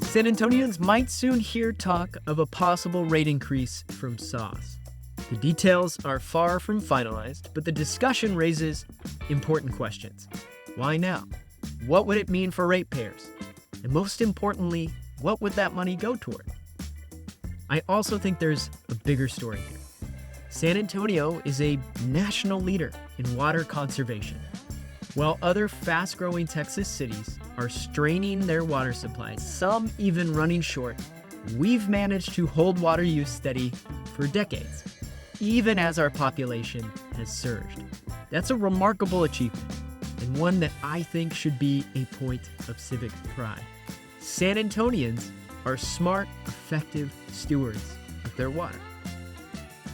San Antonians might soon hear talk of a possible rate increase from SAWS. The details are far from finalized, but the discussion raises important questions. Why now? What would it mean for ratepayers? And most importantly, what would that money go toward? I also think there's a bigger story here. San Antonio is a national leader in water conservation. While other fast-growing Texas cities are straining their water supplies, some even running short, we've managed to hold water use steady for decades, even as our population has surged. That's a remarkable achievement, and one that I think should be a point of civic pride. San Antonians are smart, effective stewards of their water.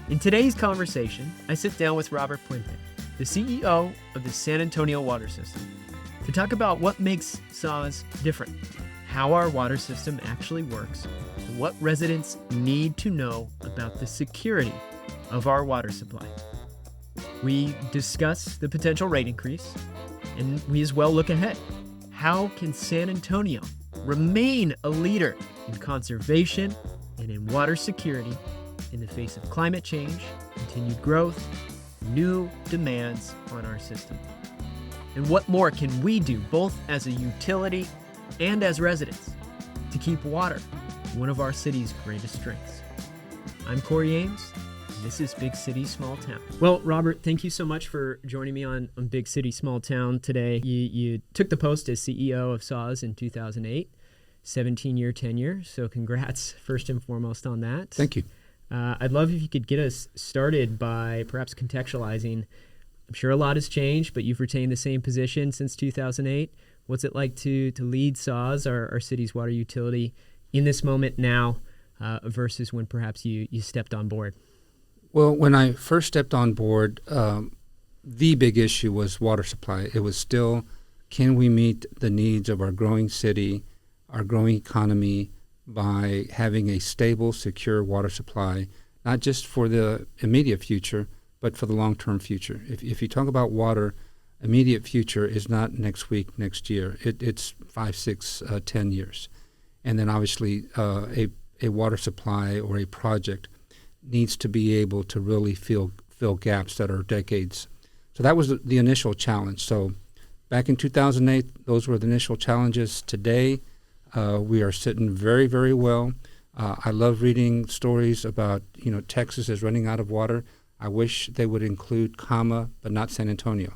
In today's conversation, I sit down with Robert Puente, the CEO of the San Antonio Water System, to talk about what makes SAWS different, how our water system actually works, and what residents need to know about the security of our water supply. We discuss the potential rate increase, and we as well look ahead. How can San Antonio remain a leader in conservation and in water security in the face of climate change, continued growth, new demands on our system? And what more can we do, both as a utility and as residents, to keep water one of our city's greatest strengths? I'm Cory Ames, and this is Big City, Small Town. Well, Robert, thank you so much for joining me on Big City, Small Town today. You took the post as CEO of SAWS in 2008, 17-year tenure, so congrats first and foremost on that. Thank you. I'd love if you could get us started by perhaps contextualizing. I'm sure a lot has changed, but you've retained the same position since 2008. What's it like to lead SAWS, our city's water utility, in this moment now versus when perhaps you stepped on board? Well, when I first stepped on board, the big issue was water supply. It was still, can we meet the needs of our growing city, our growing economy, by having a stable, secure water supply, not just for the immediate future, but for the long-term future. If you talk about water, immediate future is not next week, next year. It's 5, 6, 10 years. And then obviously a water supply or a project needs to be able to really fill gaps that are decades. So that was the initial challenge. So back in 2008, those were the initial challenges. Today, we are sitting very, very well. I love reading stories about, Texas is running out of water. I wish they would include but not San Antonio,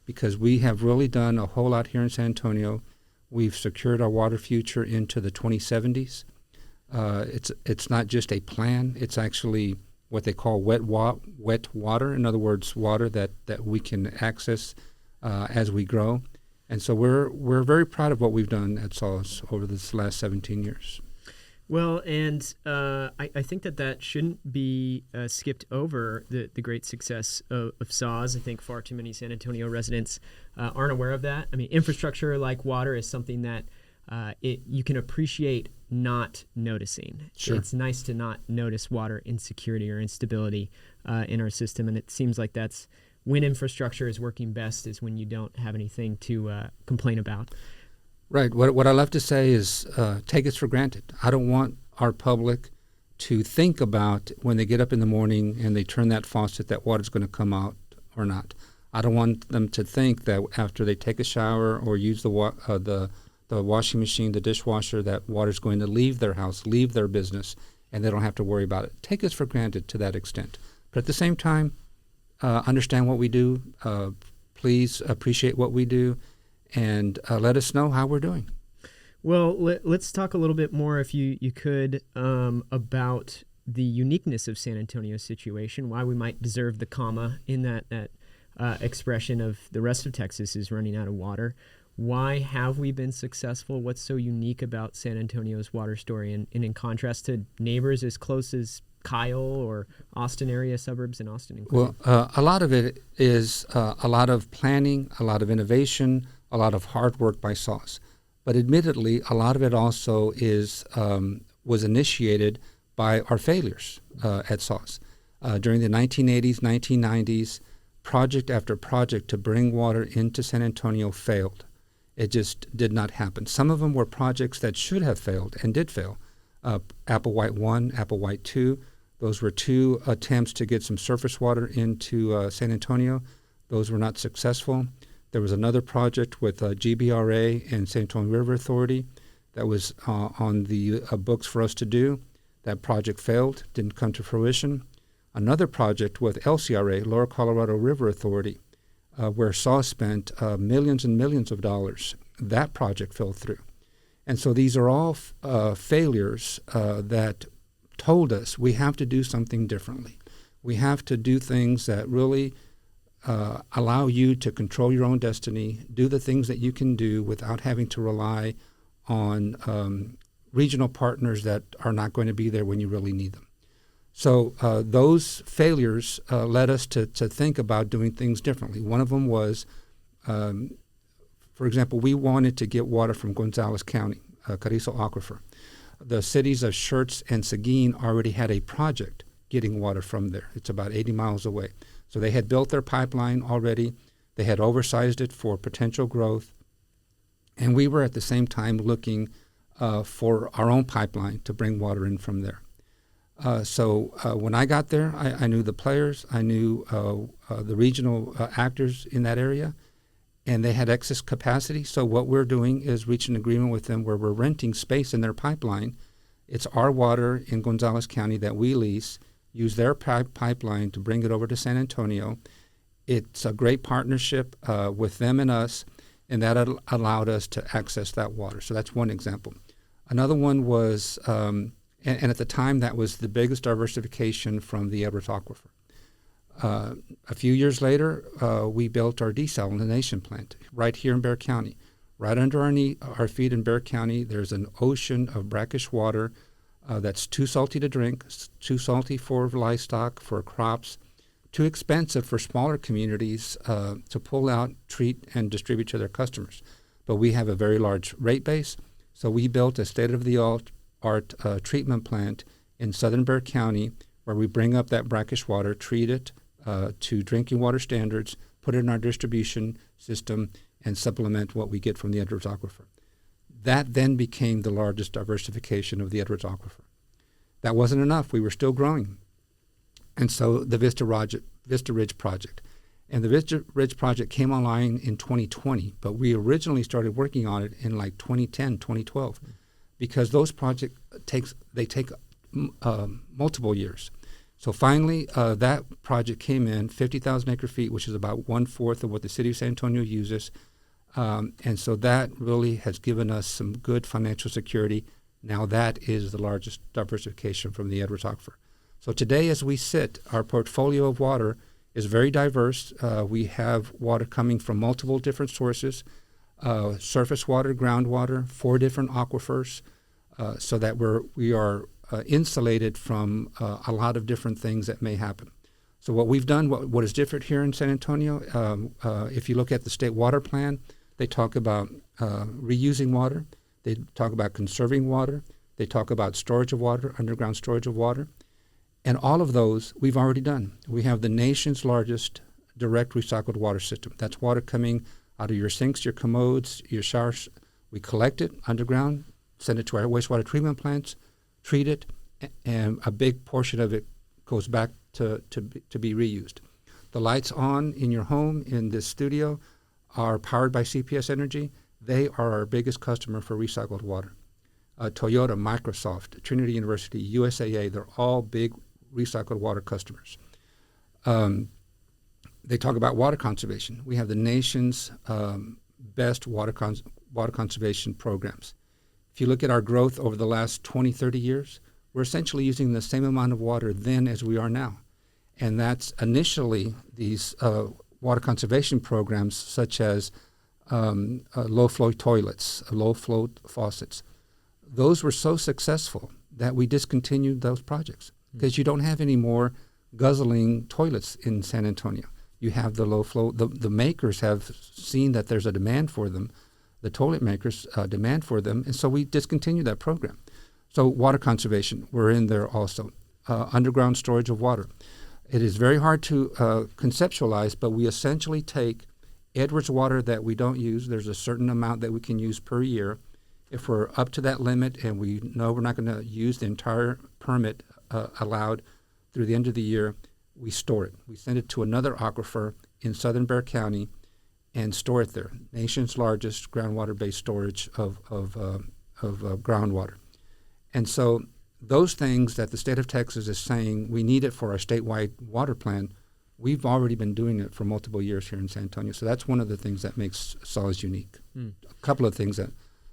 because we have really done a whole lot here in San Antonio. We've secured our water future into the 2070s. It's not just a plan. It's actually what they call wet water. In other words, water that we can access as we grow. And so we're very proud of what we've done at SAWS over this last 17 years. Well, and I think that shouldn't be skipped over, the great success of SAWS. I think far too many San Antonio residents aren't aware of that. I mean, infrastructure like water is something that you can appreciate not noticing. Sure. It's nice to not notice water insecurity or instability in our system, and it seems like that's when infrastructure is working best, is when you don't have anything to complain about. Right. What I love to say is take us for granted. I don't want our public to think about when they get up in the morning and they turn that faucet that water's going to come out or not. I don't want them to think that after they take a shower or use the washing machine, the dishwasher, that water's going to leave their house, leave their business, and they don't have to worry about it. Take us for granted to that extent. But at the same time, understand what we do. Please appreciate what we do, and let us know how we're doing. Well, let's talk a little bit more, if you could, about the uniqueness of San Antonio's situation, why we might deserve the comma in that expression of the rest of Texas is running out of water. Why have we been successful? What's so unique about San Antonio's water story? And in contrast to neighbors as close as Kyle or Austin area suburbs in Austin included? Well, a lot of it is a lot of planning, a lot of innovation, a lot of hard work by SAWS. But admittedly, a lot of it also was initiated by our failures at SAWS. During the 1980s, 1990s, project after project to bring water into San Antonio failed. It just did not happen. Some of them were projects that should have failed and did fail. Applewhite 1, Applewhite 2, those were 2 attempts to get some surface water into San Antonio. Those were not successful. There was another project with GBRA and San Antonio River Authority that was on the books for us to do. That project failed, didn't come to fruition. Another project with LCRA, Lower Colorado River Authority, where SAWS spent millions and millions of dollars. That project fell through. And so these are all failures that told us we have to do something differently. We have to do things that really allow you to control your own destiny, do the things that you can do without having to rely on regional partners that are not going to be there when you really need them. So those failures led us to think about doing things differently. One of them was, for example, we wanted to get water from Gonzales County, Carrizo Aquifer. The cities of Schertz and Seguin already had a project getting water from there. It's about 80 miles away. So they had built their pipeline already. They had oversized it for potential growth. And we were at the same time looking for our own pipeline to bring water in from there. So when I got there, I knew the players. I knew the regional actors in that area, and they had excess capacity. So what we're doing is reach an agreement with them where we're renting space in their pipeline. It's our water in Gonzales County that we lease, use their pipeline to bring it over to San Antonio. It's a great partnership with them and us, and that allowed us to access that water. So that's one example. Another one was, and at the time, that was the biggest diversification from the Edwards Aquifer. A few years later, we built our desalination plant right here in Bexar County. Right under our feet in Bexar County, there's an ocean of brackish water that's too salty to drink, too salty for livestock, for crops, too expensive for smaller communities to pull out, treat, and distribute to their customers. But we have a very large rate base, so we built a state-of-the-art treatment plant in southern Bexar County where we bring up that brackish water, treat it to drinking water standards, put it in our distribution system, and supplement what we get from the Edwards Aquifer. That then became the largest diversification of the Edwards Aquifer. That wasn't enough. We were still growing. And so the Vista Ridge project. And the Vista Ridge project came online in 2020, but we originally started working on it in like 2010, 2012, because those projects take multiple years. So finally, that project came in, 50,000 acre feet, which is about 1/4 of what the city of San Antonio uses. And so that really has given us some good financial security. Now that is the largest diversification from the Edwards Aquifer. So today as we sit, our portfolio of water is very diverse. We have water coming from multiple different sources, surface water, groundwater, 4 different aquifers, so that we are insulated from a lot of different things that may happen. So what we've done, what is different here in San Antonio, if you look at the state water plan, they talk about reusing water. They talk about conserving water. They talk about storage of water, underground storage of water. And all of those we've already done. We have the nation's largest direct recycled water system. That's water coming out of your sinks, your commodes, your showers. We collect it underground, send it to our wastewater treatment plants, treat it, and a big portion of it goes back to be reused. The lights on in your home, in this studio, are powered by CPS Energy. They are our biggest customer for recycled water. Toyota, Microsoft, Trinity University, USAA, they're all big recycled water customers. They talk about water conservation. We have the nation's best water conservation programs. If you look at our growth over the last 20, 30 years, we're essentially using the same amount of water then as we are now. And that's initially these water conservation programs such as low-flow toilets, low-flow faucets. Those were so successful that we discontinued those projects because you don't have any more guzzling toilets in San Antonio. You have the low-flow. The makers have seen that there's a demand for them. The toilet makers demand for them, and so we discontinued that program. So water conservation, we're in there also. Underground storage of water. It is very hard to conceptualize, but we essentially take Edwards water that we don't use, there's a certain amount that we can use per year. If we're up to that limit and we know we're not going to use the entire permit allowed through the end of the year, we store it. We send it to another aquifer in southern Bexar County and store it there. Nation's largest groundwater-based storage of groundwater. And so those things that the state of Texas is saying we need it for our statewide water plan, we've already been doing it for multiple years here in San Antonio. So that's one of the things that makes SAWS unique. A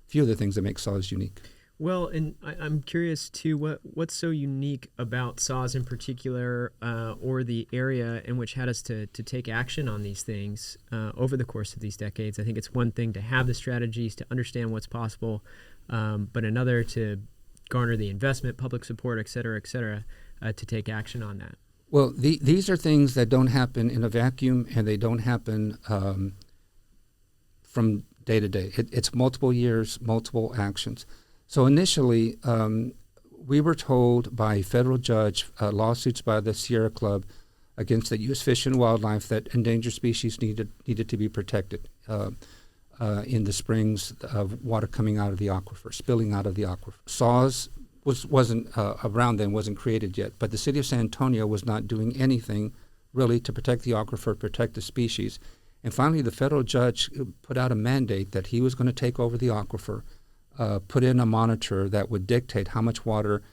few of the things that make SAWS unique. Well, and I'm curious too, what's so unique about SAWS in particular, or the area in which had us to take action on these things over the course of these decades? I think it's one thing to have the strategies, to understand what's possible, but another to garner the investment, public support, et cetera, to take action on that. Well, these are things that don't happen in a vacuum, and they don't happen from day to day. It's multiple years, multiple actions. So initially, we were told by a federal judge, lawsuits by the Sierra Club against the U.S. Fish and Wildlife, that endangered species needed to be protected in the springs of water coming out of the aquifer, spilling out of the aquifer. SAWS wasn't around then, wasn't created yet, but the city of San Antonio was not doing anything really to protect the aquifer, protect the species. And finally, the federal judge put out a mandate that he was going to take over the aquifer, put in a monitor that would dictate how much water,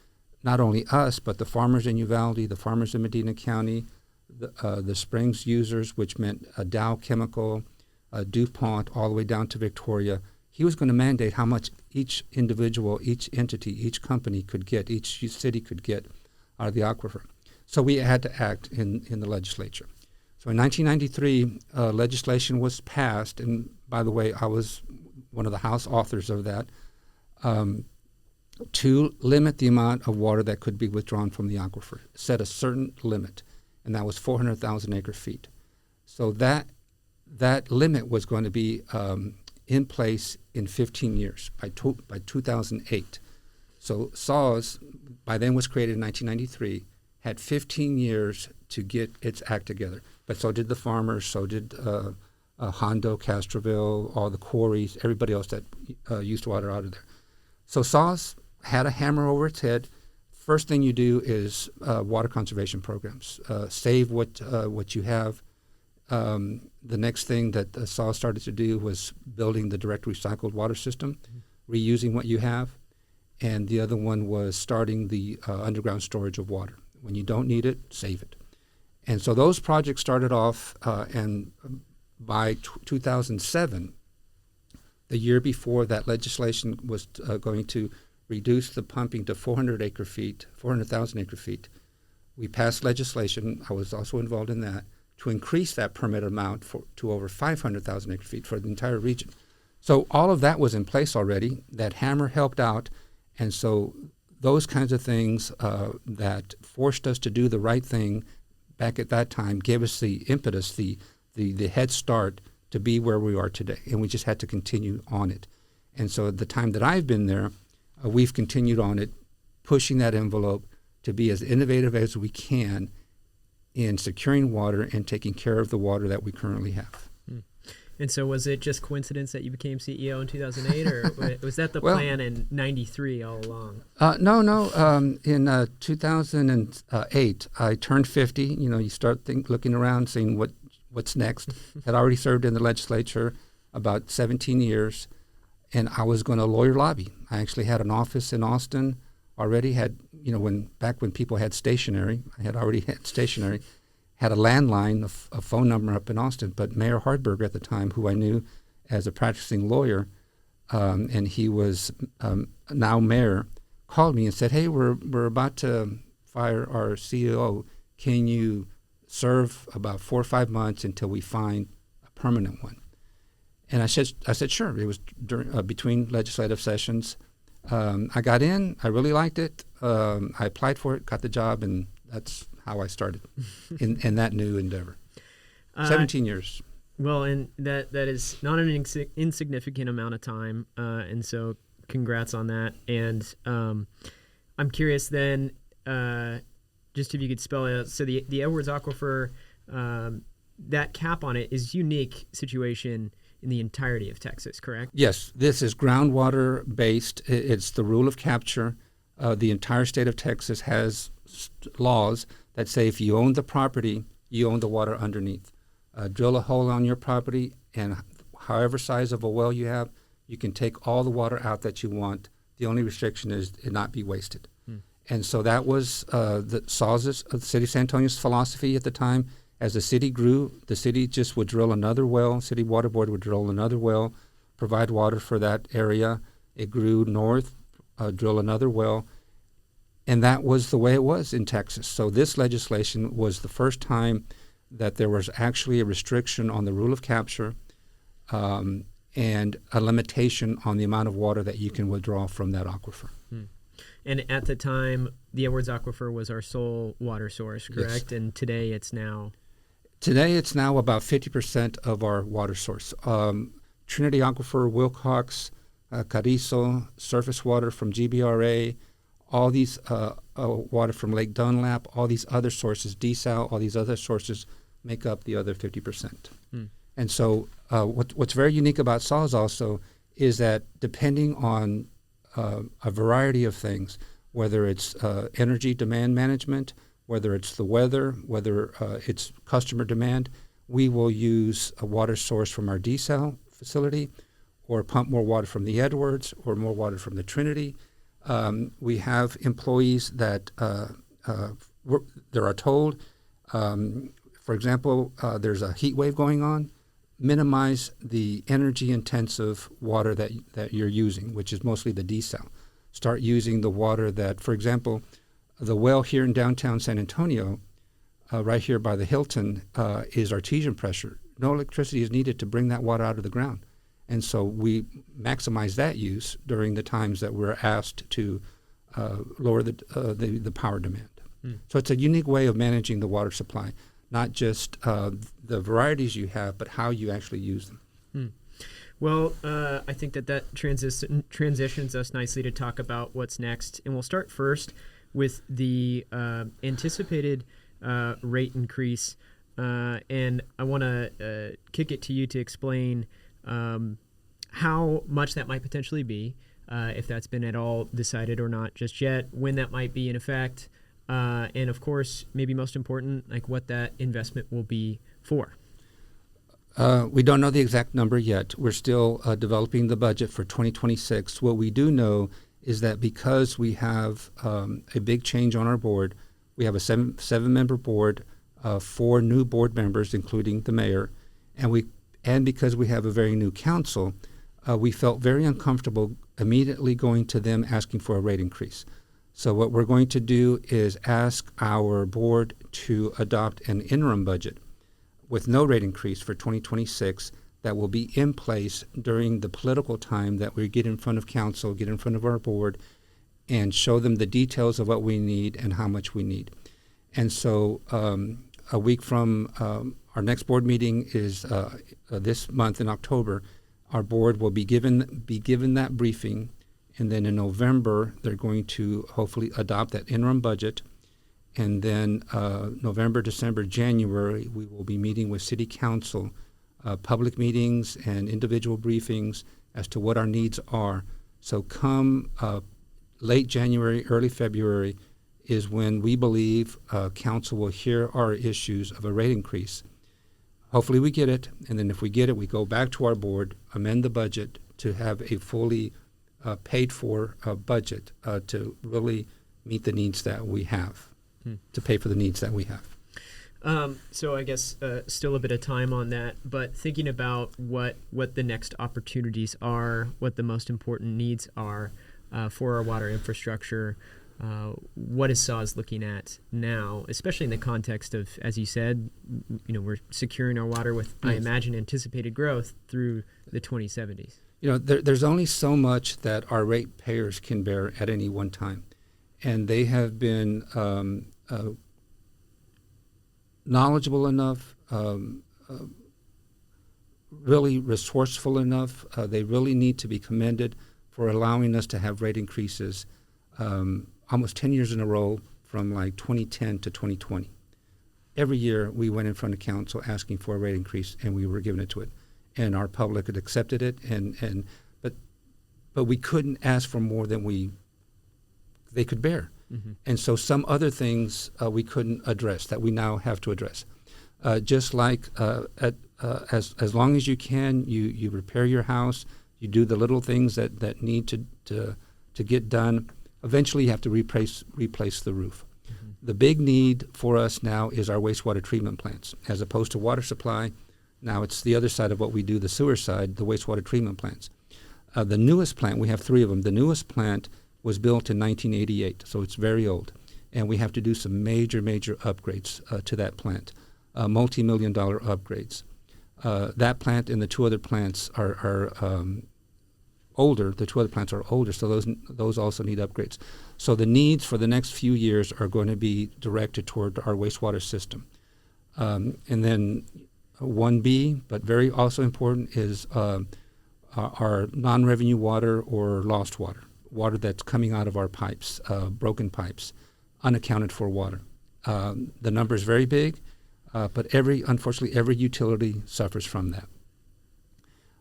not only us, but the farmers in Uvalde, the farmers in Medina County, the springs users, which meant Dow Chemical, DuPont, all the way down to Victoria. He was going to mandate how much each individual, each entity, each company could get, each city could get out of the aquifer. So we had to act in the legislature. So in 1993, legislation was passed, and by the way, I was one of the House authors of that, to limit the amount of water that could be withdrawn from the aquifer, set a certain limit, and that was 400,000 acre feet. So that limit was going to be in place in 15 years, by 2008. So SAWS, by then was created in 1993, had 15 years to get its act together. But so did the farmers, so did Hondo, Castroville, all the quarries, everybody else that used water out of there. So SAWS had a hammer over its head. First thing you do is water conservation programs. Save what you have. The next thing that SAWS started to do was building the direct recycled water system, reusing what you have. And the other one was starting the underground storage of water. When you don't need it, save it. And so those projects started off, and by 2007, the year before that legislation was going to reduce the pumping to 400,000 acre feet, we passed legislation, I was also involved in that, to increase that permit amount to over 500,000 acre feet for the entire region. So all of that was in place already. That hammer helped out, and so those kinds of things that forced us to do the right thing back at that time gave us the impetus, the head start to be where we are today, and we just had to continue on it. And so at the time that I've been there, we've continued on it, pushing that envelope to be as innovative as we can in securing water and taking care of the water that we currently have. And so was it just coincidence that you became CEO in 2008, or was that the plan in 93 all along? No. In 2008, I turned 50. You start looking around, seeing what's next. Had already served in the legislature about 17 years, and I was going to lawyer lobby. I actually had an office in Austin, already had, back when people had stationery, I had already had stationery, had a landline, a phone number up in Austin. But Mayor Hardberger at the time, who I knew as a practicing lawyer, and he was now mayor, called me and said, "Hey, we're about to fire our CEO. Can you serve about 4 or 5 months until we find a permanent one?" And I said sure. It was between legislative sessions. I got in. I really liked it. I applied for it, got the job, and that's how I started in that new endeavor. 17 years. Well, and that is not an insignificant amount of time, and so congrats on that. And I'm curious then, just if you could spell it out. So the Edwards Aquifer, that cap on it is unique situation in the entirety of Texas, correct? Yes, this is groundwater based. It's the rule of capture. The entire state of Texas has laws that say if you own the property, you own the water underneath. Drill a hole on your property, and however size of a well you have, you can take all the water out that you want. The only restriction is it not be wasted. And so that was the SAWS, the City of San Antonio's philosophy at the time. As the city grew, the city just would drill another well. City Water Board would drill another well, provide water for that area. It grew north, drill another well. And that was the way it was in Texas. So this legislation was the first time that there was actually a restriction on the rule of capture and a limitation on the amount of water that you can withdraw from that aquifer. And at the time, the Edwards Aquifer was our sole water source, correct? Yes. And today it's now? Today it's now about 50% of our water source. Trinity Aquifer, Wilcox, Carrizo, surface water from GBRA, all these water from Lake Dunlap, all these other sources, desal, all these other sources make up the other 50%. And so what's very unique about SAWS also is that depending on a variety of things, whether it's energy demand management, whether it's the weather, whether it's customer demand, we will use a water source from our desal facility or pump more water from the Edwards or more water from the Trinity. We have employees that they are told, for example, there's a heat wave going on, minimize the energy-intensive water that you're using, which is mostly the desal. Start using the water that, for example, the well here in downtown San Antonio, right here by the Hilton, is artesian pressure. No electricity is needed to bring that water out of the ground. And so we maximize that use during the times that we're asked to lower the power demand. So it's a unique way of managing the water supply, not just the varieties you have, but how you actually use them. Well, I think that transitions us nicely to talk about what's next. And we'll start first with the anticipated rate increase. And I want to kick it to you to explain how much that might potentially be, if that's been at all decided or not just yet, when that might be in effect, and of course, maybe most important, like what that investment will be for. We don't know the exact number yet. We're still developing the budget for 2026. What we do know is that because we have a big change on our board, we have a seven-member board, 4 new board members, including the mayor, and because we have a very new council, we felt very uncomfortable immediately going to them asking for a rate increase. So what we're going to do is ask our board to adopt an interim budget with no rate increase for 2026 that will be in place during the political time that we get in front of council, get in front of our board, and show them the details of what we need and how much we need. And so a week from our next board meeting is this month in October. Our board will be given that briefing, and then in November they're going to hopefully adopt that interim budget. And then November, December, January, we will be meeting with City Council, public meetings and individual briefings as to what our needs are. So come late January, early February is when we believe Council will hear our issues of a rate increase. Hopefully we get it, and then if we get it, we go back to our board, amend the budget to have a fully paid-for budget to really meet the needs that we have. To pay for the needs that we have. So I guess still a bit of time on that, but thinking about what the next opportunities are, what the most important needs are for our water infrastructure, what is SAWS looking at now, especially in the context of, as you said, we're securing our water with, yes, I imagine, anticipated growth through the 2070s. There's only so much that our ratepayers can bear at any one time. And they have been knowledgeable enough, really resourceful enough. They really need to be commended for allowing us to have rate increases almost 10 years in a row from like 2010 to 2020. every year we went in front of council asking for a rate increase, and we were giving it to it, and our public had accepted it, but we couldn't ask for more than they could bear. Mm-hmm. And so some other things we couldn't address that we now have to address. Just like as long as you can, you repair your house, you do the little things that need to get done. Eventually, you have to replace the roof. Mm-hmm. The big need for us now is our wastewater treatment plants, as opposed to water supply. Now it's the other side of what we do, the sewer side, the wastewater treatment plants. The newest plant, we have 3 of them. The newest plant was built in 1988, so it's very old, and we have to do some major upgrades to that plant, multi-million-dollar upgrades. That plant and the 2 other plants are older. The 2 other plants are older, so those also need upgrades. So the needs for the next few years are going to be directed toward our wastewater system. And then 1B, but very also important, is our non-revenue water or lost water that's coming out of our pipes, broken pipes, unaccounted for water. The number is very big, but unfortunately, every utility suffers from that.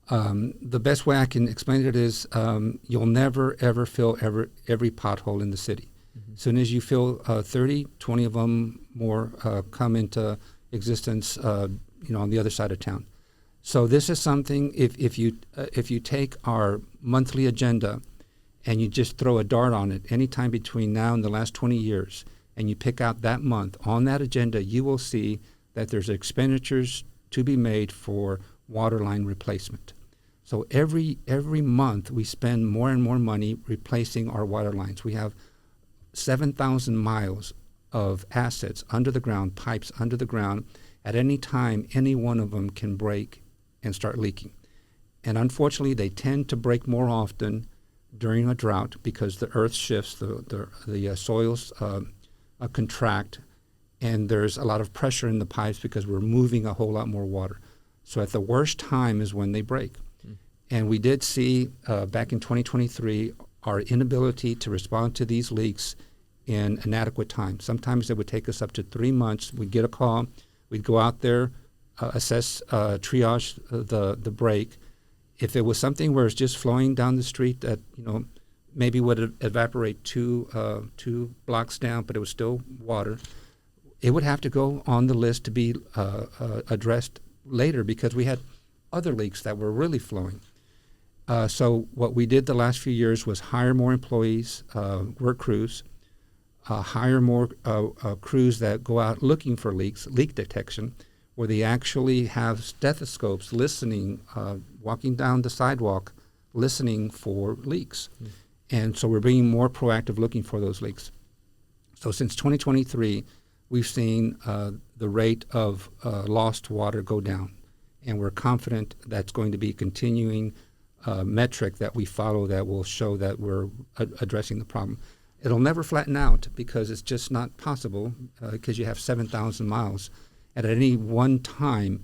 The best way I can explain it is you'll never, ever fill every pothole in the city. Mm-hmm. As soon as you fill 30, 20 of them more come into existence on the other side of town. So this is something, if you take our monthly agenda and you just throw a dart on it anytime between now and the last 20 years, and you pick out that month, on that agenda you will see that there's expenditures to be made for water line replacement. So every month we spend more and more money replacing our water lines. We have 7,000 miles of assets under the ground, pipes under the ground. At any time, any one of them can break and start leaking. And unfortunately, they tend to break more often during a drought because the earth shifts, the soils contract, and there's a lot of pressure in the pipes because we're moving a whole lot more water. So at the worst time is when they break. Mm. And we did see back in 2023 our inability to respond to these leaks in an adequate time. Sometimes it would take us up to 3 months. We'd get a call. We'd go out there, assess, triage the break. If it was something where it's just flowing down the street that maybe would evaporate two blocks down, but it was still water, it would have to go on the list to be addressed later because we had other leaks that were really flowing. So what we did the last few years was hire more employees, work crews, hire more crews that go out looking for leaks, leak detection, where they actually have stethoscopes listening, walking down the sidewalk, listening for leaks. Mm. And so we're being more proactive looking for those leaks. So since 2023, we've seen the rate of lost water go down. And we're confident that's going to be a continuing metric that we follow that will show that we're addressing the problem. It'll never flatten out because it's just not possible because you have 7,000 miles. And at any one time,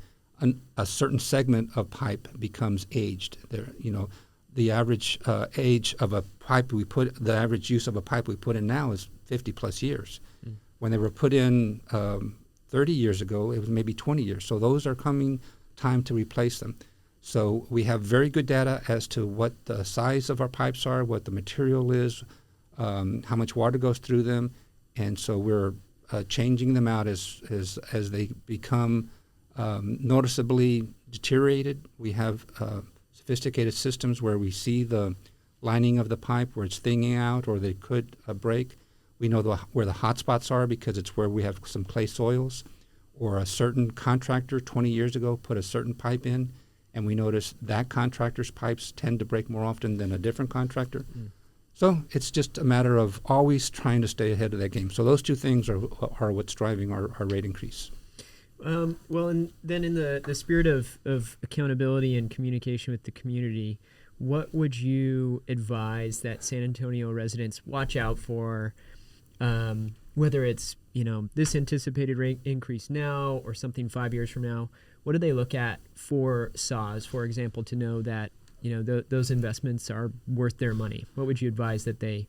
a certain segment of pipe becomes aged. The average age of a pipe the average use of a pipe we put in now is 50 plus years. Mm. When they were put in 30 years ago, it was maybe 20 years. So those are coming time to replace them. So we have very good data as to what the size of our pipes are, what the material is, how much water goes through them, and so we're changing them out as they become noticeably deteriorated. We have sophisticated systems where we see the lining of the pipe where it's thinning out or they could break. We know where the hot spots are because it's where we have some clay soils, or a certain contractor 20 years ago put a certain pipe in, and we notice that contractor's pipes tend to break more often than a different contractor. Mm. So it's just a matter of always trying to stay ahead of that game. So those two things are what's driving our rate increase. Well, and then in the spirit of accountability and communication with the community, what would you advise that San Antonio residents watch out for, whether it's this anticipated rate increase now or something 5 years from now? What do they look at for SAWS, for example, to know that those investments are worth their money? What would you advise that they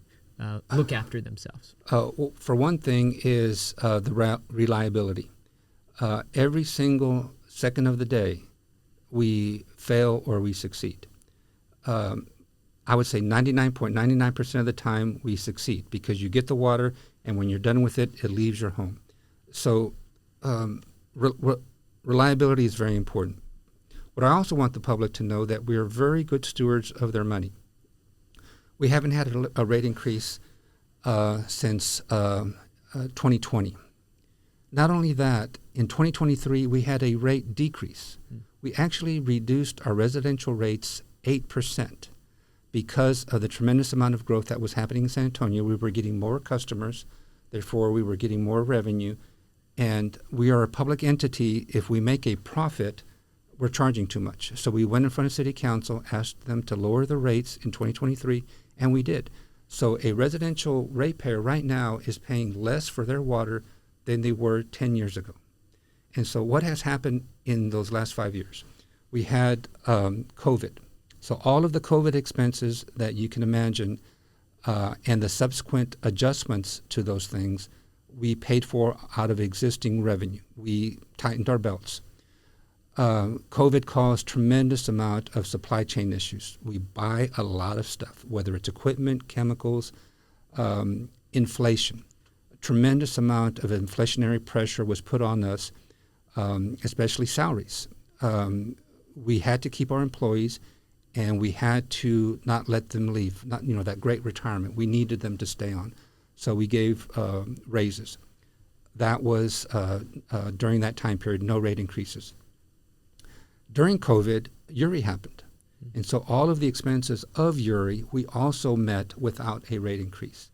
look after themselves? Well, for one thing is the reliability. every single second of the day, we fail or we succeed. I would say 99.99% of the time we succeed because you get the water, and when you're done with it, it leaves your home. So reliability is very important. But I also want the public to know that we are very good stewards of their money. We haven't had a rate increase since 2020. Not only that, in 2023, we had a rate decrease. We actually reduced our residential rates 8% because of the tremendous amount of growth that was happening in San Antonio. We were getting more customers, therefore we were getting more revenue. And we are a public entity. If we make a profit, we're charging too much. So we went in front of City Council, asked them to lower the rates in 2023, and we did. So a residential ratepayer right now is paying less for their water than they were 10 years ago. And so what has happened in those last 5 years? We had COVID. So all of the COVID expenses that you can imagine and the subsequent adjustments to those things, we paid for out of existing revenue. We tightened our belts. COVID caused tremendous amount of supply chain issues. We buy a lot of stuff, whether it's equipment, chemicals, inflation. A tremendous amount of inflationary pressure was put on us, especially salaries. We had to keep our employees, and we had to not let them leave, not that great retirement. We needed them to stay on. So we gave raises. That was during that time period, no rate increases. During COVID, Uri happened. And so all of the expenses of Uri, we also met without a rate increase.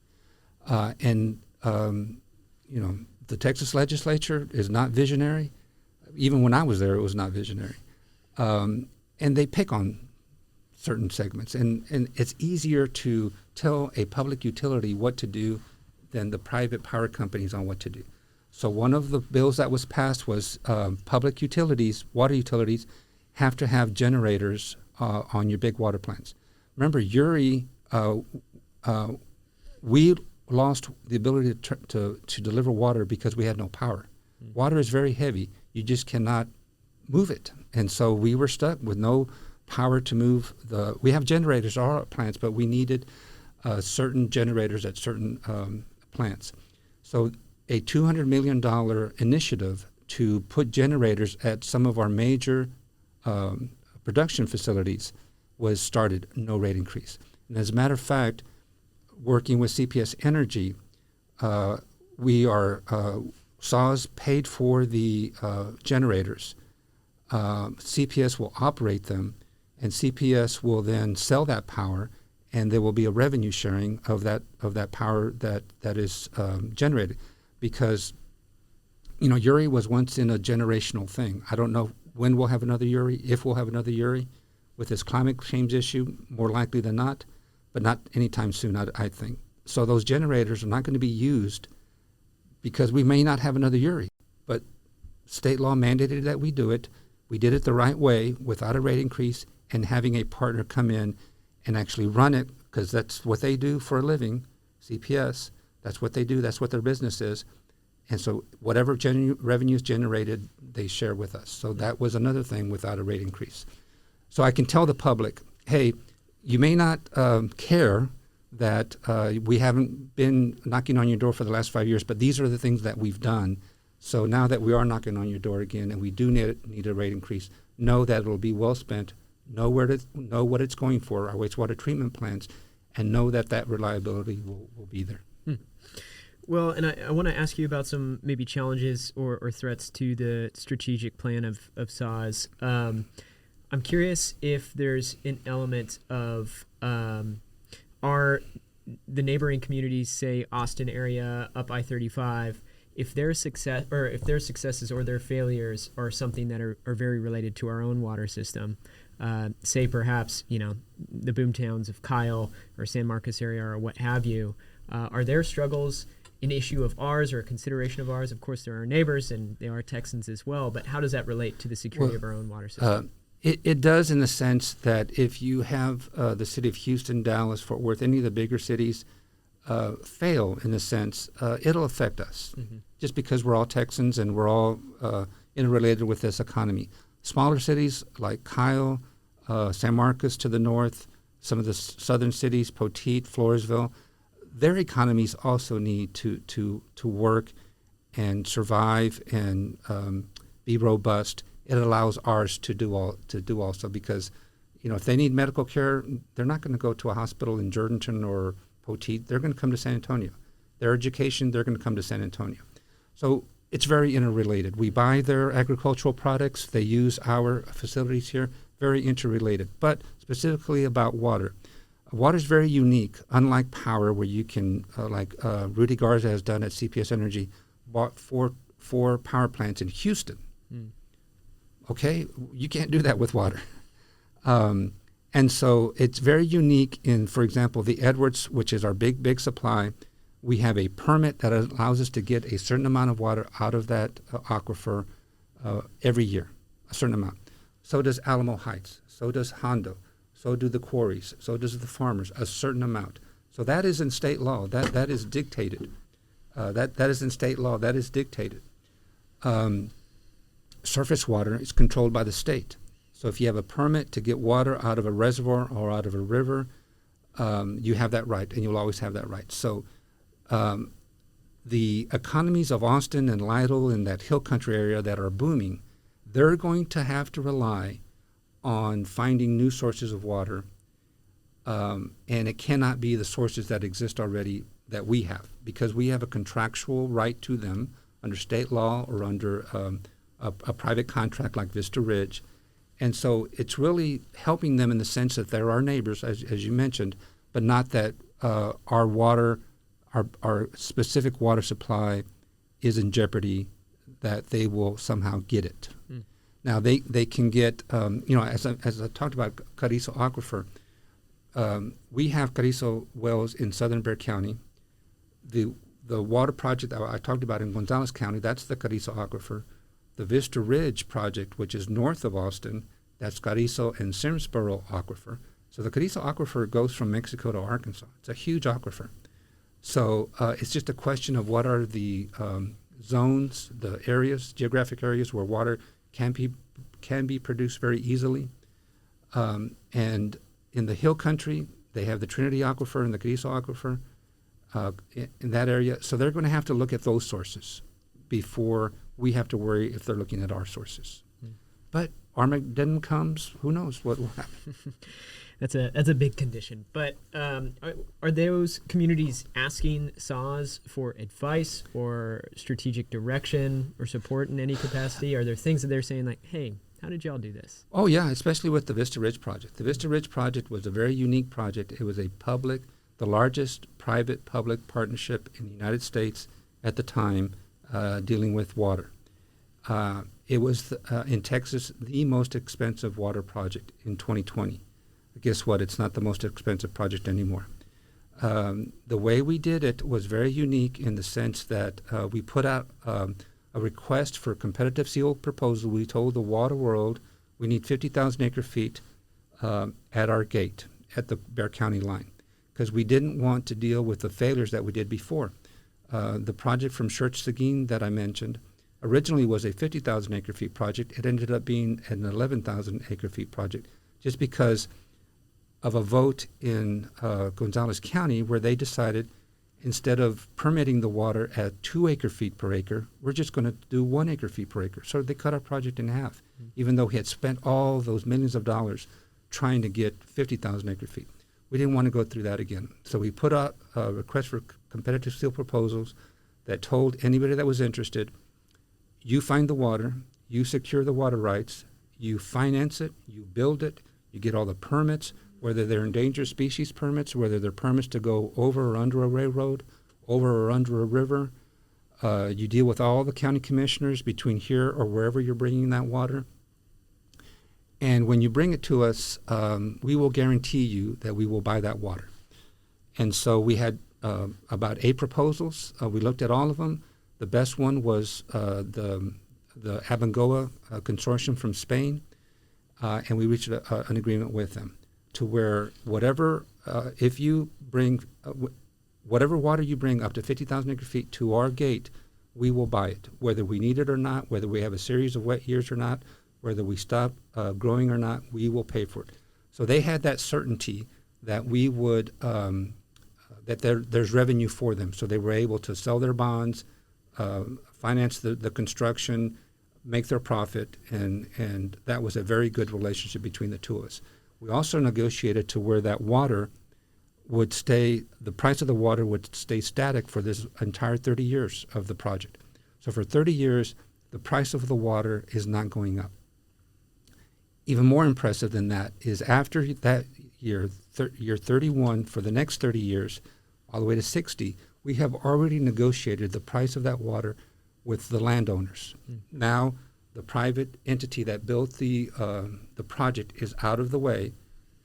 The Texas legislature is not visionary. Even when I was there, it was not visionary. And they pick on certain segments. And it's easier to tell a public utility what to do than the private power companies on what to do. So one of the bills that was passed was public utilities, water utilities, have to have generators on your big water plants. Remember, Uri, we lost the ability to deliver water because we had no power. Water is very heavy. You just cannot move it. And so we were stuck with no power to move we have generators at our plants, but we needed certain generators at certain plants. So a $200 million initiative to put generators at some of our major production facilities was started, no rate increase. And as a matter of fact, working with CPS Energy, we are, SAWS paid for the generators. CPS will operate them, and CPS will then sell that power, and there will be a revenue sharing of that power that is generated. Because, Uri was once in a generational thing. I don't know when we'll have another Uri, if we'll have another Uri. With this climate change issue, more likely than not, but not anytime soon, I think. So those generators are not going to be used because we may not have another Uri. But state law mandated that we do it. We did it the right way without a rate increase and having a partner come in and actually run it, because that's what they do for a living, CPS. That's what they do. That's what their business is. And so whatever revenue is generated, they share with us. So that was another thing without a rate increase. So I can tell the public, hey, you may not care that we haven't been knocking on your door for the last 5 years, but these are the things that we've done. So now that we are knocking on your door again and we do need a rate increase, know that it will be well spent, know what it's going for, our wastewater treatment plants, and know that reliability will be there. Well, and I want to ask you about some maybe challenges or threats to the strategic plan of SAWS. I'm curious if there's an element of are the neighboring communities, say Austin area, up I-35, if their successes or their failures are something that are very related to our own water system. Say perhaps the boomtowns of Kyle or San Marcos area or what have you. Are their struggles an issue of ours or a consideration of ours? Of course, they're our neighbors and they are Texans as well, but how does that relate to the security of our own water system? It does, in the sense that if you have the city of Houston, Dallas, Fort Worth, any of the bigger cities, fail, in a sense, it'll affect us, just because we're all Texans and we're all interrelated with this economy. Smaller cities like Kyle, San Marcos to the north, some of the southern cities, Poteet, Floresville, their economies also need to work and survive and be robust. It allows ours to do also, because if they need medical care, they're not going to go to a hospital in Jourdanton or Poteet. They're going to come to San Antonio. Their education, they're going to come to San Antonio. So it's very interrelated. We buy their agricultural products. They use our facilities here. Very interrelated. But specifically about water. Water is very unique, unlike power, where you can, like Rudy Garza has done at CPS Energy, bought four power plants in Houston. Okay, you can't do that with water. And so it's very unique in, for example, the Edwards, which is our big supply. We have a permit that allows us to get a certain amount of water out of that aquifer every year, a certain amount. So does Alamo Heights. So does Hondo. So do the quarries. So does the farmers, a certain amount. So that is in state law. That is dictated. That is in state law. That is dictated. Surface water is controlled by the state. So if you have a permit to get water out of a reservoir or out of a river, you have that right, and you'll always have that right. So the economies of Austin and Lytle and that hill country area that are booming, they're going to have to rely on finding new sources of water, and it cannot be the sources that exist already that we have, because we have a contractual right to them under state law or under a private contract like Vista Ridge. And so it's really helping them in the sense that they're our neighbors, as you mentioned, but not that our water, our specific water supply is in jeopardy, that they will somehow get it. Now, they can get, as I talked about Carrizo Aquifer, we have Carrizo wells in southern Bexar County. The water project that I talked about in Gonzales County, that's the Carrizo Aquifer. The Vista Ridge project, which is north of Austin, that's Carrizo and Simsboro Aquifer. So the Carrizo Aquifer goes from Mexico to Arkansas. It's a huge aquifer. So it's just a question of what are the zones, the areas, geographic areas where water can be produced very easily. And in the hill country, they have the Trinity Aquifer and the Carrizo Aquifer in that area. So they're going to have to look at those sources before we have to worry if they're looking at our sources. But Armageddon comes, who knows what will happen. That's a big condition. But are those communities asking SAWS for advice or strategic direction or support in any capacity? Are there things that they're saying like, hey, how did y'all do this? Oh, yeah, especially with the Vista Ridge project. The Vista Ridge project was a very unique project. It was the largest private-public partnership in the United States at the time dealing with water. It was, in Texas, the most expensive water project in 2020. Guess what? It's not the most expensive project anymore. The way we did it was very unique in the sense that we put out a request for competitive seal proposal. We told the water world we need 50,000 acre feet at our gate at the Bexar County line, because we didn't want to deal with the failures that we did before. The project from Church-Seguin that I mentioned originally was a 50,000 acre feet project. It ended up being an 11,000 acre feet project just because of a vote in Gonzales County where they decided instead of permitting the water at 2 acre feet per acre, we're just going to do 1 acre feet per acre. So they cut our project in half, even though we had spent all those millions of dollars trying to get 50,000 acre feet. We didn't want to go through that again. So we put out a request for competitive seal proposals that told anybody that was interested, you find the water, you secure the water rights, you finance it, you build it, you get all the permits, whether they're endangered species permits, whether they're permits to go over or under a railroad, over or under a river. You deal with all the county commissioners between here or wherever you're bringing that water. And when you bring it to us, we will guarantee you that we will buy that water. And so we had about 8 proposals. We looked at all of them. The best one was the Abengoa consortium from Spain, and we reached an agreement with them to where whatever, if you bring, whatever water you bring up to 50,000 acre feet to our gate, we will buy it, whether we need it or not, whether we have a series of wet years or not, whether we stop growing or not, we will pay for it. So they had that certainty that we would, that there's revenue for them. So they were able to sell their bonds, finance the construction, make their profit, and that was a very good relationship between the two of us. We also negotiated to where that water would stay, the price of the water would stay static for this entire 30 years of the project. So for 30 years, the price of the water is not going up. Even more impressive than that is after that year, year 31, for the next 30 years, all the way to 60, we have already negotiated the price of that water with the landowners. Now, the private entity that built the project is out of the way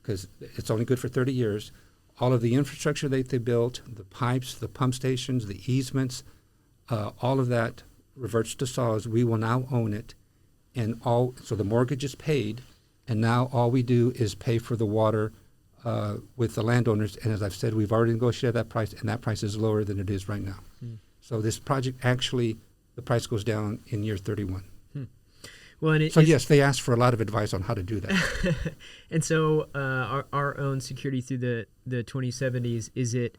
because it's only good for 30 years. All of the infrastructure that they built, the pipes, the pump stations, the easements, all of that reverts to SAWS. We will now own it, and so the mortgage is paid, and now all we do is pay for the water with the landowners. And as I've said, we've already negotiated that price, and that price is lower than it is right now. So this project actually, the price goes down in year 31. Well, and yes, they asked for a lot of advice on how to do that. And so our own security through the 2070s, is it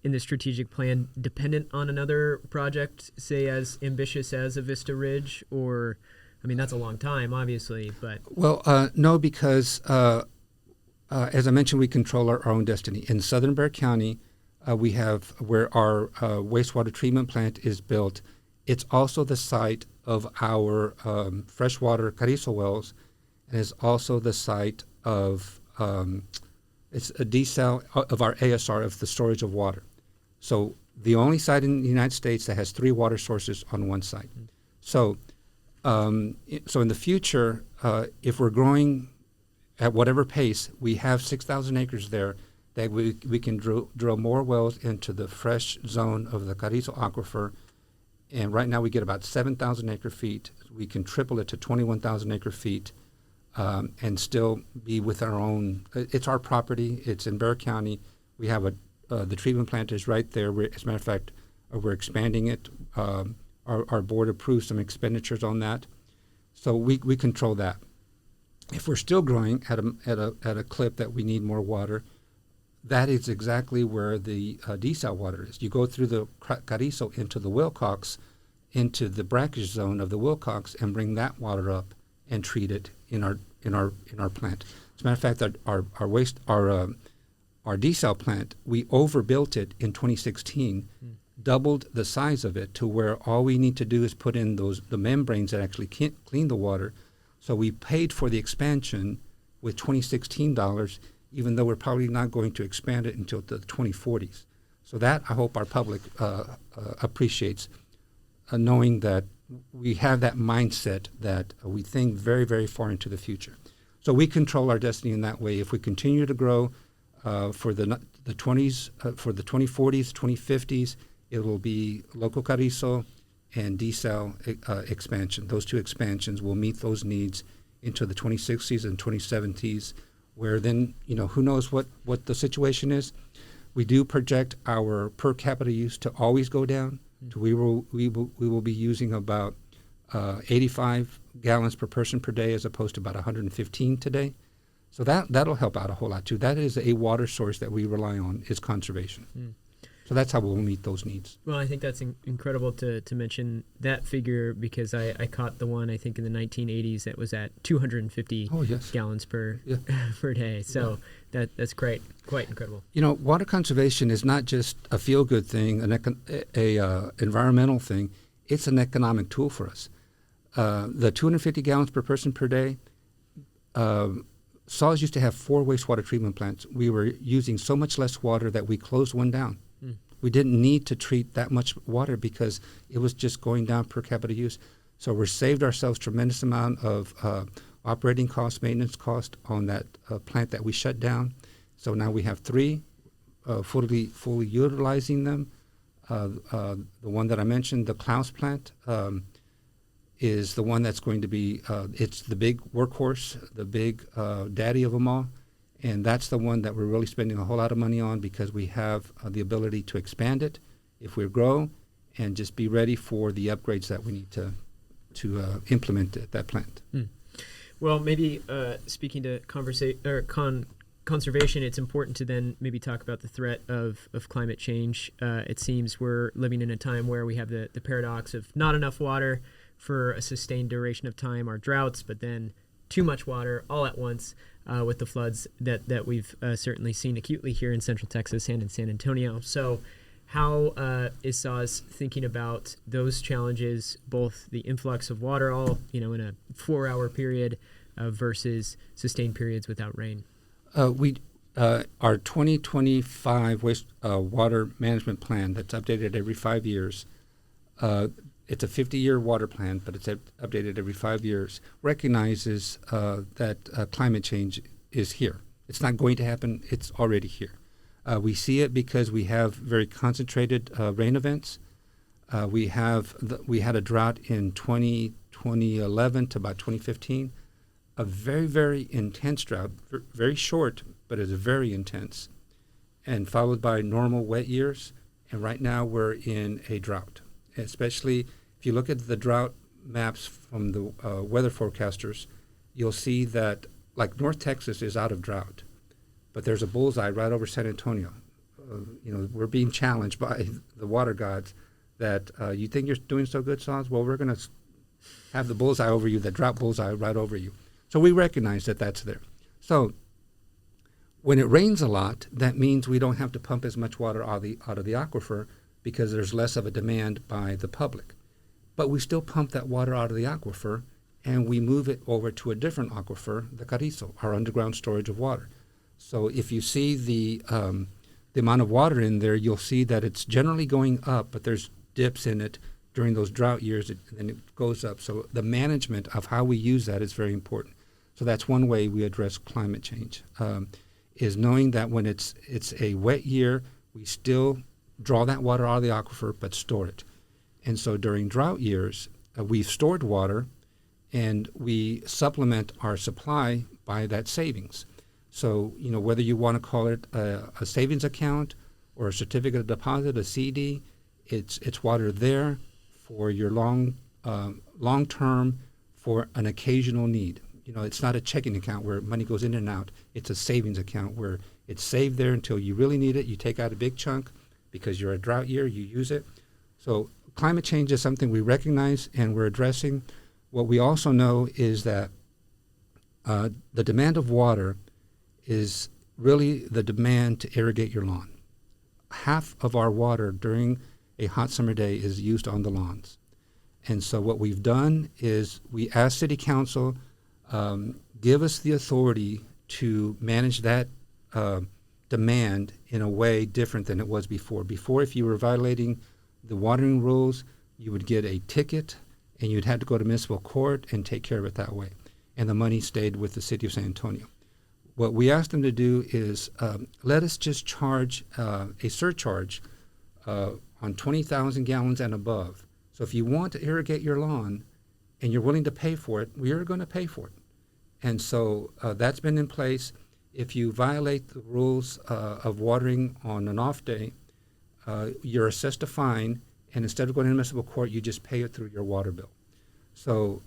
in the strategic plan dependent on another project, say as ambitious as a Vista Ridge? Or, I mean, that's a long time, obviously, but... Well, no, because as I mentioned, we control our own destiny. In southern Bexar County, we have where our wastewater treatment plant is built. It's also the site of our freshwater Carrizo wells, and is also the site of it's a desal of our ASR, of the storage of water. So the only site in the United States that has 3 water sources on one site. So so in the future, if we're growing at whatever pace, we have 6,000 acres there that we can drill more wells into the fresh zone of the Carrizo aquifer. And right now we get about 7,000 acre feet. We can triple it to 21,000 acre feet and still be with our own. It's our property. It's in Bexar County. We have the treatment plant is right there. As a matter of fact, we're expanding it. Our board approved some expenditures on that. So we control that. If we're still growing at a clip that we need more water, that is exactly where the desal water is. You go through the Carrizo into the Wilcox, into the brackish zone of the Wilcox, and bring that water up and treat it in our plant. As a matter of fact, our desal plant, we overbuilt it in 2016, doubled the size of it to where all we need to do is put in the membranes that actually can't clean the water. So we paid for the expansion with 2016 dollars, even though we're probably not going to expand it until the 2040s. So that I hope our public appreciates, knowing that we have that mindset that we think very, very far into the future. So we control our destiny in that way. If we continue to grow for the 20s, for the 2040s, 2050s, it will be local Carrizo and desal expansion. Those 2 expansions will meet those needs into the 2060s and 2070s, where then, who knows what the situation is. We do project our per capita use to always go down. We will be using about 85 gallons per person per day as opposed to about 115 today. So that'll help out a whole lot too. That is a water source that we rely on, is conservation. So that's how we'll meet those needs. Well, I think that's incredible to mention that figure, because I caught the one, I think, in the 1980s that was at 250 gallons per day. So that's great, quite incredible. Water conservation is not just a feel-good thing, an environmental thing. It's an economic tool for us. The 250 gallons per person per day, SAWS used to have 4 wastewater treatment plants. We were using so much less water that we closed one down. We didn't need to treat that much water because it was just going down per capita use. So we saved ourselves tremendous amount of operating costs, maintenance cost on that plant that we shut down. So now we have 3 fully utilizing them. The one that I mentioned, the Klaus plant, is the one that's going to be, it's the big workhorse, the big daddy of them all. And that's the one that we're really spending a whole lot of money on because we have the ability to expand it if we grow and just be ready for the upgrades that we need to implement at that plant. Well, maybe speaking to conservation, it's important to then maybe talk about the threat of climate change. It seems we're living in a time where we have the paradox of not enough water for a sustained duration of time, our droughts, but then too much water all at once with the floods that we've certainly seen acutely here in Central Texas and in San Antonio. So how is SAWS thinking about those challenges, both the influx of water all in a 4-hour period versus sustained periods without rain? Our 2025 water management plan that's updated every 5 years, it's a 50-year water plan, but it's updated every 5 years, recognizes that climate change is here. It's not going to happen. It's already here. We see it because we have very concentrated rain events. We had a drought in 2011 to about 2015, a very, very intense drought, very short, but it's very intense, and followed by normal wet years. And right now we're in a drought, especially if you look at the drought maps from the weather forecasters, you'll see that like North Texas is out of drought, but there's a bullseye right over San Antonio. We're being challenged by the water gods that you think you're doing so good, SAWS? Well, we're going to have the bullseye over you, the drought bullseye right over you. So we recognize that that's there. So when it rains a lot, that means we don't have to pump as much water out of the aquifer because there's less of a demand by the public. But we still pump that water out of the aquifer and we move it over to a different aquifer, the Carrizo, our underground storage of water. So if you see the amount of water in there, you'll see that it's generally going up, but there's dips in it during those drought years, and it goes up. So the management of how we use that is very important. So that's one way we address climate change, is knowing that when it's a wet year, we still draw that water out of the aquifer, but store it. And so during drought years, we've stored water, and we supplement our supply by that savings. So, whether you want to call it a savings account or a certificate of deposit, a CD, it's water there for your long term for an occasional need. It's not a checking account where money goes in and out. It's a savings account where it's saved there until you really need it. You take out a big chunk because you're a drought year, you use it. So climate change is something we recognize and we're addressing. What we also know is that the demand of water is really the demand to irrigate your lawn. Half of our water during a hot summer day is used on the lawns. And so what we've done is we asked City Council, give us the authority to manage that demand in a way different than it was before. Before, if you were violating the watering rules, you would get a ticket and you'd have to go to municipal court and take care of it that way. And the money stayed with the city of San Antonio. What we asked them to do is let us just charge a surcharge on 20,000 gallons and above. So if you want to irrigate your lawn and you're willing to pay for it, we are going to pay for it. And so that's been in place. If you violate the rules of watering on an off day, you're assessed a fine, and instead of going to municipal court, you just pay it through your water bill. So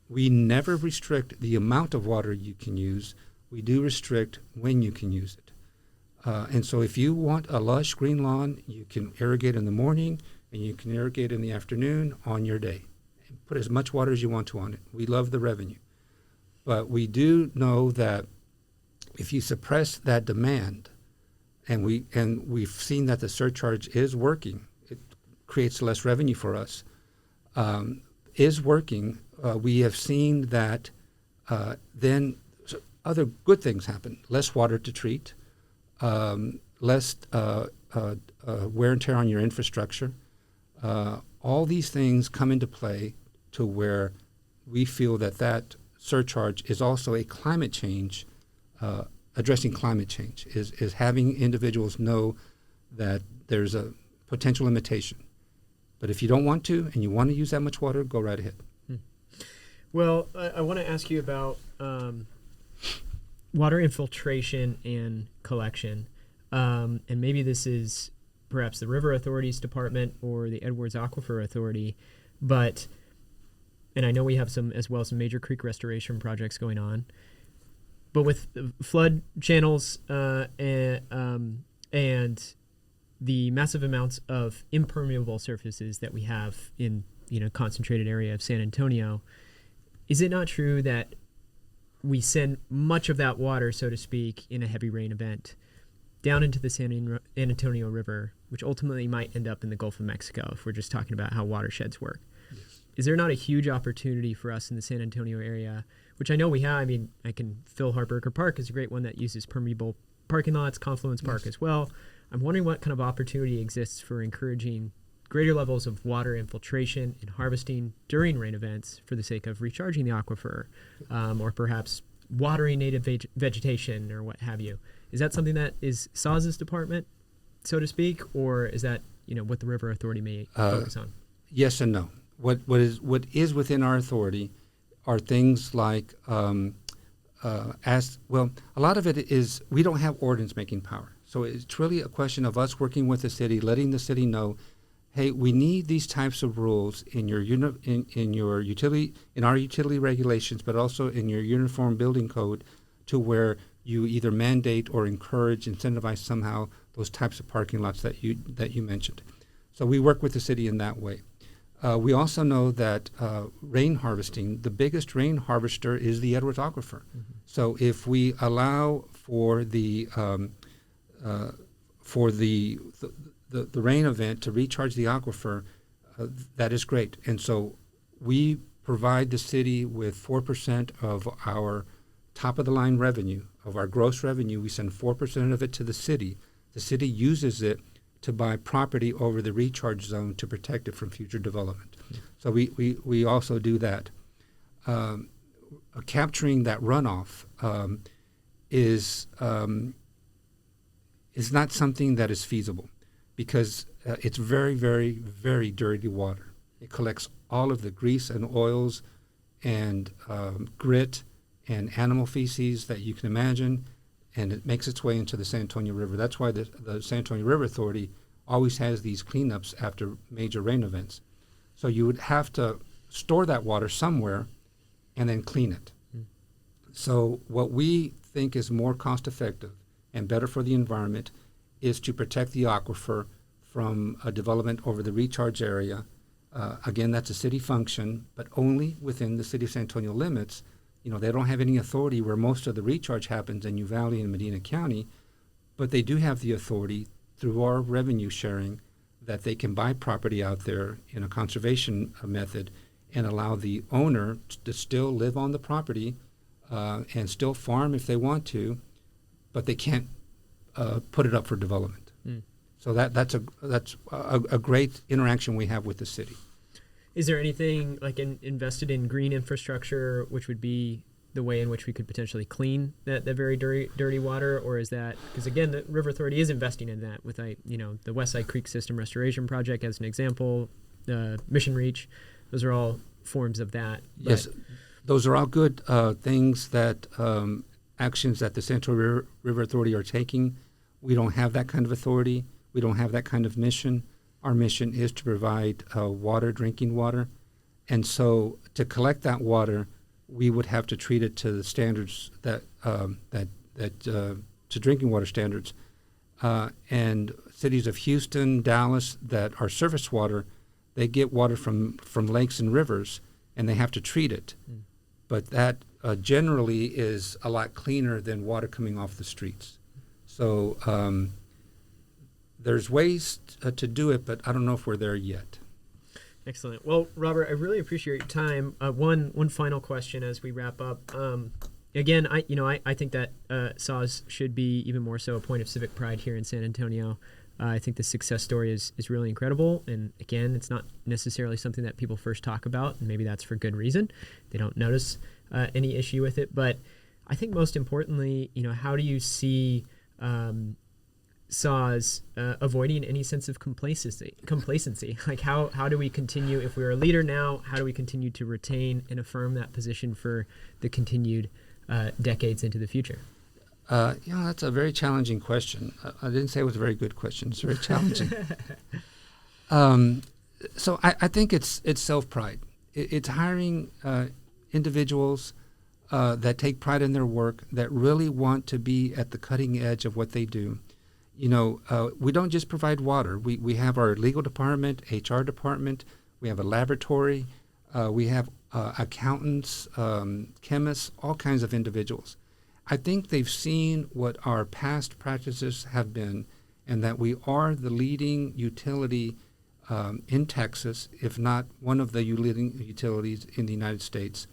we never restrict the amount of water you can use. We do restrict when you can use it. And so if you want a lush green lawn, you can irrigate in the morning and you can irrigate in the afternoon on your day. And put as much water as you want to on it. We love the revenue. But we do know that if you suppress that demand, and we've seen that the surcharge is working, it creates less revenue for us, is working, we have seen that then other good things happen. Less water to treat, less wear and tear on your infrastructure. All these things come into play to where we feel that surcharge is also a climate change, addressing climate change, is having individuals know that there's a potential limitation. But if you don't want to and you want to use that much water, go right ahead. Well, I want to ask you about water infiltration and collection, and maybe this is perhaps the River Authority's department or the Edwards Aquifer Authority, and I know we have some major creek restoration projects going on, but with flood channels and the massive amounts of impermeable surfaces that we have in concentrated area of San Antonio, is it not true that we send much of that water, so to speak, in a heavy rain event down into the San Antonio River, which ultimately might end up in the Gulf of Mexico if we're just talking about how watersheds work? Yes. Is there not a huge opportunity for us in the San Antonio area, which I know we have? I mean, Phil Hartberger Park is a great one that uses permeable parking lots, Confluence Park as well. I'm wondering what kind of opportunity exists for encouraging greater levels of water infiltration and harvesting during rain events for the sake of recharging the aquifer, or perhaps watering native vegetation or what have you. Is that something that is SAWS's department, so to speak, or is that what the River Authority may focus on? Yes and no. What is within our authority are things like a lot of it is we don't have ordinance making power. So it's really a question of us working with the city, letting the city know, hey, we need these types of rules in your our utility regulations, but also in your uniform building code, to where you either mandate or encourage, incentivize somehow those types of parking lots that you mentioned. So we work with the city in that way. We also know that rain harvesting, the biggest rain harvester is the Edwards Aquifer. Mm-hmm. So if we allow for the rain event to recharge the aquifer, that is great. And so we provide the city with 4% of our top-of-the-line revenue, of our gross revenue. We send 4% of it to the city. The city uses it to buy property over the recharge zone to protect it from future development. Mm-hmm. So we also do that. Capturing that runoff is not something that is feasible, because it's very, very, very dirty water. It collects all of the grease and oils and grit and animal feces that you can imagine, and it makes its way into the San Antonio River. That's why the San Antonio River Authority always has these cleanups after major rain events. So you would have to store that water somewhere and then clean it. Mm. So what we think is more cost effective and better for the environment is to protect the aquifer from a development over the recharge area. Again, that's a city function, but only within the city of San Antonio limits. They don't have any authority where most of the recharge happens in Uvalde and Medina County, but they do have the authority through our revenue sharing that they can buy property out there in a conservation method and allow the owner to still live on the property and still farm if they want to, but they can't put it up for development. Mm. So that's a great interaction we have with the city. Is there anything like invested in green infrastructure, which would be the way in which we could potentially clean that very dirty water, or is that, because again, the River Authority is investing in that with the West Side Creek System Restoration Project as an example, the Mission Reach, those are all forms of that. Yes, those are all good things that actions that the Central River Authority are taking. We don't have that kind of authority. We don't have that kind of mission. Our mission is to provide water, drinking water. And so to collect that water, we would have to treat it to the standards that to drinking water standards. And cities of Houston, Dallas, that are surface water, they get water from lakes and rivers, and they have to treat it. Mm. But that generally is a lot cleaner than water coming off the streets. So there's ways to do it, but I don't know if we're there yet. Excellent. Well, Robert, I really appreciate your time. One final question as we wrap up. Again, I think that SAWS should be even more so a point of civic pride here in San Antonio. I think the success story is really incredible. And again, it's not necessarily something that people first talk about, and maybe that's for good reason. They don't notice any issue with it. But I think most importantly, how do you see SAWS avoiding any sense of complacency? Like how do we continue, if we're a leader now, how do we continue to retain and affirm that position for the continued decades into the future? That's a very challenging question. I didn't say it was a very good question. It's very challenging. So I think it's self-pride. It's hiring individuals that take pride in their work, that really want to be at the cutting edge of what they do. We don't just provide water. We have our legal department, HR department. We have a laboratory. We have accountants, chemists, all kinds of individuals. I think they've seen what our past practices have been, and that we are the leading utility in Texas, if not one of the leading utilities in the United States.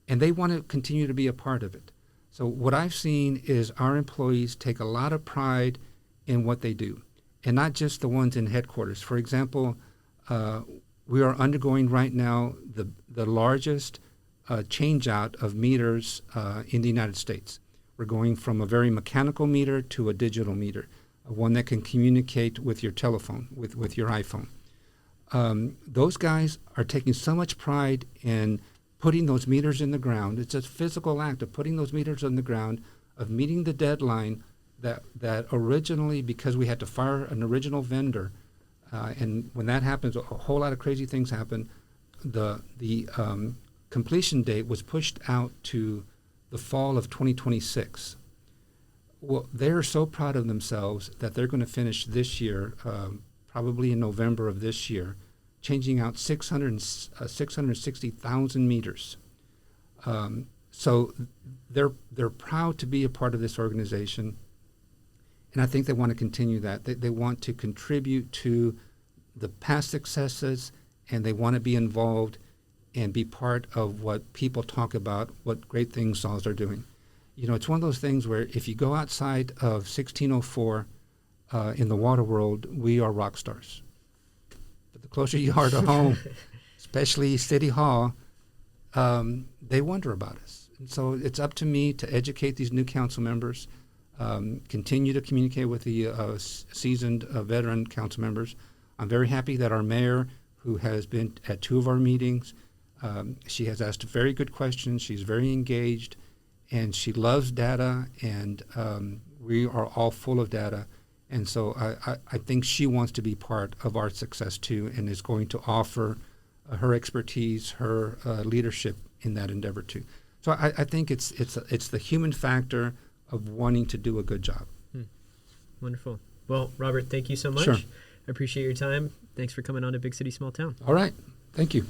And they want to continue to be a part of it. So what I've seen is our employees take a lot of pride in what they do, and not just the ones in headquarters. For example, we are undergoing right now the largest change out of meters in the United States. We're going from a very mechanical meter to a digital meter, one that can communicate with your telephone, with your iPhone. Those guys are taking so much pride in putting those meters in the ground. It's a physical act of putting those meters in the ground, of meeting the deadline that originally, because we had to fire an original vendor, and when that happens, a whole lot of crazy things happen. The completion date was pushed out to the fall of 2026. Well, they're so proud of themselves that they're going to finish this year, probably in November of this year, changing out 660,000 meters. So they're proud to be a part of this organization, and I think they want to continue that. They want to contribute to the past successes, and they want to be involved and be part of what people talk about, what great things SAWS are doing. It's one of those things where if you go outside of 1604 in the water world, we are rock stars. But the closer you are to home, especially City Hall, they wonder about us. And so it's up to me to educate these new council members, continue to communicate with the seasoned veteran council members. I'm very happy that our mayor, who has been at 2 of our meetings, she has asked very good questions. She's very engaged, and she loves data, and we are all full of data. And so I think she wants to be part of our success too, and is going to offer her expertise, her leadership in that endeavor too. So I think it's the human factor of wanting to do a good job. Wonderful. Well, Robert, thank you so much. Sure. I appreciate your time. Thanks for coming on to Big City Small Town. All right. Thank you.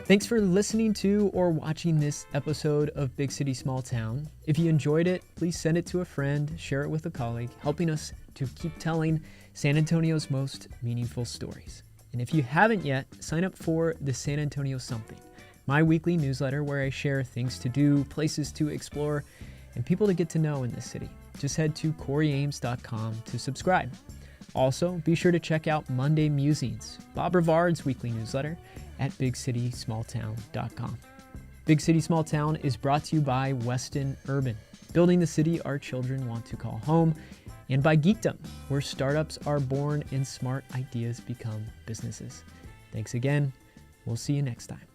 Thanks for listening to or watching this episode of Big City Small Town. If you enjoyed it, please send it to a friend, share it with a colleague, helping us to keep telling San Antonio's most meaningful stories. And if you haven't yet, sign up for the San Antonio Something, my weekly newsletter where I share things to do, places to explore, and people to get to know in this city. Just head to CoryAmes.com to subscribe. Also, be sure to check out Monday Musings, Bob Rivard's weekly newsletter, at bigcitysmalltown.com. Big City Small Town is brought to you by Weston Urban, building the city our children want to call home, and by Geekdom, where startups are born and smart ideas become businesses. Thanks again. We'll see you next time.